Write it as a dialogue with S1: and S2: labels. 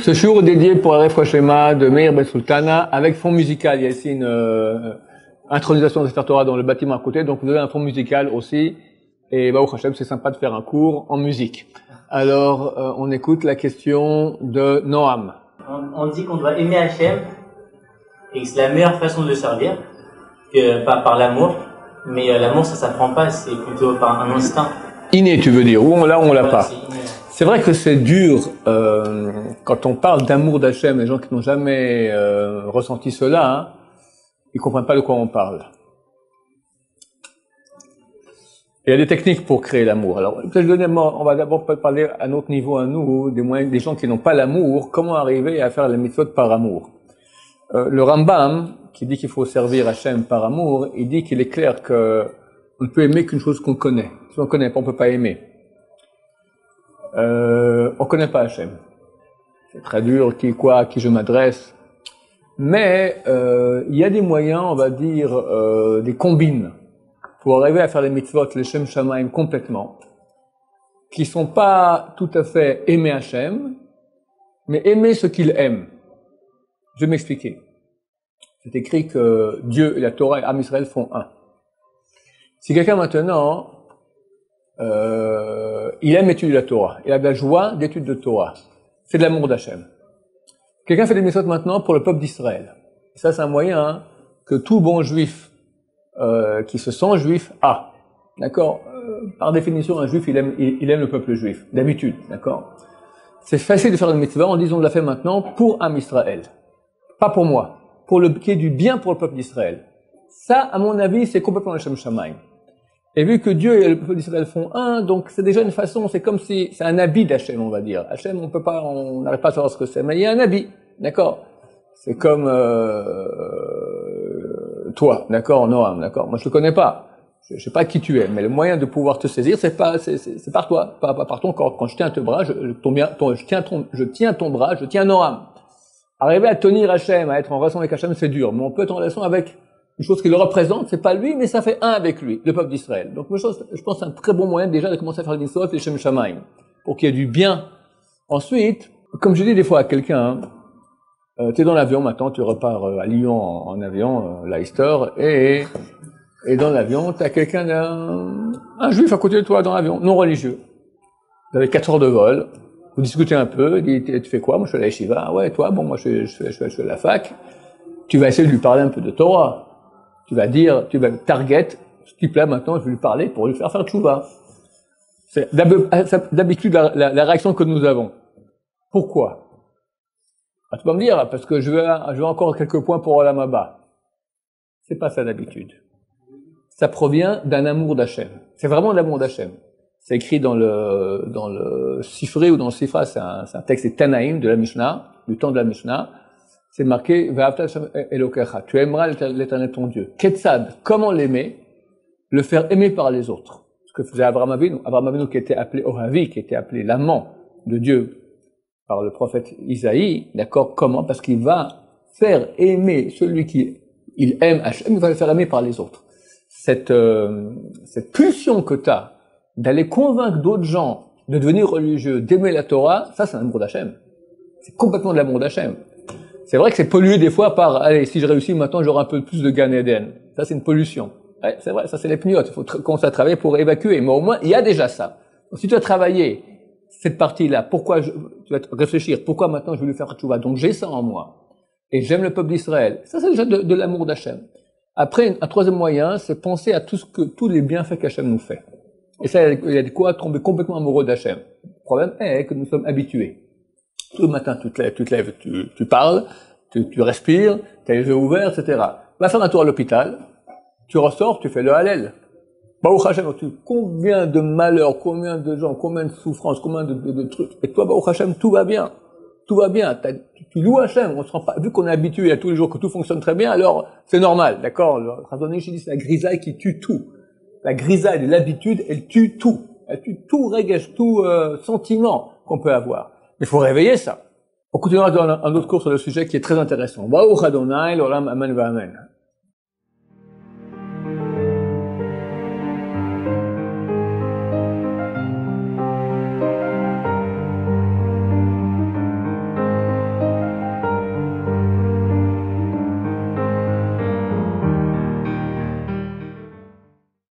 S1: Ce jour est dédié pour le Refoua Shema de Meir Ben Sultana avec fond musical. Il y a ici une intronisation de Sefer Torah dans le bâtiment à côté, donc vous avez un fond musical aussi. Et Baruch Hashem, c'est sympa de faire un cours en musique. Alors, on écoute la question de Noam.
S2: On dit qu'on doit aimer Hachem et que c'est la meilleure façon de le servir, que par l'amour. Mais l'amour, ça s'apprend pas, c'est plutôt par un instinct.
S1: Inné, tu veux dire, ou on l'a ou on l'a pas.
S2: C'est
S1: vrai que c'est dur quand on parle d'amour d'Hachem, les gens qui n'ont jamais ressenti cela, hein, ils comprennent pas de quoi on parle. Il y a des techniques pour créer l'amour. Alors, on va d'abord parler à notre niveau, à nous, des moyens, des gens qui n'ont pas l'amour, comment arriver à faire les mitzvot par amour. Le Rambam, qui dit qu'il faut servir Hachem par amour, il dit qu'il est clair que on ne peut aimer qu'une chose qu'on connaît. Si on ne connaît pas, on ne peut pas aimer. On ne connaît pas Hachem. C'est très dur, à qui je m'adresse. Mais il y a des moyens, on va dire, des combines, pour arriver à faire les mitzvot, les Shem Shamaim complètement, qui sont pas tout à fait aimer Hachem, mais aimer ce qu'il aime. Je vais m'expliquer. C'est écrit que Dieu et la Torah et Am Israël font un. Si quelqu'un maintenant, il aime étudier la Torah, il a de la joie d'étude de Torah, c'est de l'amour d'Hachem. Quelqu'un fait des mitzvot maintenant pour le peuple d'Israël. Ça, c'est un moyen que tout bon juif qui se sent juif a. D'accord? Par définition, un juif, il aime le peuple juif, d'habitude. D'accord? C'est facile de faire une mitzvah en disant on l'a fait maintenant pour Am Israël. Pas pour moi. Pour le qui est du bien pour le peuple d'Israël. Ça, à mon avis, c'est complètement le Shem Shamaim. Et vu que Dieu et le peuple d'Israël font un, donc c'est déjà une façon, c'est comme si, c'est un habit d'Hachem, on va dire. Hachem, on n'arrive pas à savoir ce que c'est, mais il y a un habit. D'accord? C'est comme, toi, d'accord, Noam, d'accord? Moi, je te connais pas. Je sais pas qui tu es, mais le moyen de pouvoir te saisir, c'est par toi, pas par ton corps. Quand je tiens ton bras, je tiens ton bras, je tiens Noam. Arriver à tenir Hachem, à être en relation avec Hachem, c'est dur. Mais on peut être en relation avec une chose qui le représente, c'est pas lui, mais ça fait un avec lui, le peuple d'Israël. Donc, je pense que c'est un très bon moyen déjà de commencer à faire les mitzvot, les Shem Shamaim, pour qu'il y ait du bien. Ensuite, comme je dis des fois à quelqu'un, t'es dans l'avion maintenant, tu repars à Lyon en avion, Leicester, et dans l'avion, t'as quelqu'un un juif à côté de toi dans l'avion, non religieux. Vous avez 4 heures de vol, vous discutez un peu, il dit, tu fais quoi? Moi, je fais la yeshiva. Ah ouais, toi? Bon, moi, je fais la fac. Tu vas essayer de lui parler un peu de Torah. Tu vas target, ce type-là, maintenant, je vais lui parler pour lui faire tchouva. C'est d'habitude la réaction que nous avons. Pourquoi? Ah, tu vas me dire, parce que je veux encore quelques points pour Olam Haba. C'est pas ça d'habitude. Ça provient d'un amour d'Hachem. C'est vraiment l'amour d'Hachem. C'est écrit dans le Sifré ou dans le Sifra, c'est un texte des Tanaïm de la Mishnah, du temps de la Mishnah. C'est marqué, Ve'ahavta Hashem Elokecha. Tu aimeras l'Éternel ton Dieu. Ketzad, comment l'aimer? Le faire aimer par les autres. Ce que faisait Abraham Avinu qui était appelé Ohavi, qui était appelé l'amant de Dieu par le prophète Isaïe. D'accord? Comment? Parce qu'il va faire aimer celui il aime Hachem, il va le faire aimer par les autres. Cette pulsion que tu as d'aller convaincre d'autres gens de devenir religieux, d'aimer la Torah, ça c'est l'amour d'Hachem. C'est complètement de l'amour d'Hachem. C'est vrai que c'est pollué des fois par, allez, si je réussis maintenant, j'aurai un peu plus de Gan Eden. Ça c'est une pollution. Ouais, c'est vrai, ça c'est les pniotes. Il faut commencer à travailler pour évacuer. Mais au moins, il y a déjà ça. Donc, si tu as travaillé cette partie-là, tu vas réfléchir, pourquoi maintenant je vais lui faire tchouva? Donc j'ai ça en moi. Et j'aime le peuple d'Israël. Ça c'est déjà de l'amour d'Hachem. Après, un troisième moyen, c'est penser à tous les bienfaits qu'Hachem nous fait. Et ça, il y a de quoi tomber complètement amoureux d'Hachem. Le problème est que nous sommes habitués. Tout le matin, tu te lèves, tu parles, tu respires, tu as les yeux ouverts, etc. Va faire un tour à l'hôpital, tu ressors, tu fais le Hallel. Baruch Hashem, combien de malheurs, combien de gens, combien de souffrances, combien de trucs. Et toi, Baruch Hashem, tout va bien. Tout va bien. Tu loues Hachem. On se rend pas, vu qu'on est habitué à tous les jours que tout fonctionne très bien, alors c'est normal, d'accord? Le Chazon Ish dit c'est la grisaille qui tue tout. La grisaille de l'habitude, elle tue tout. Elle tue tout régage, tout sentiment qu'on peut avoir. Il faut réveiller ça. On continuera dans un autre cours sur le sujet qui est très intéressant. Baruch Adonai, l'olam amen va amen.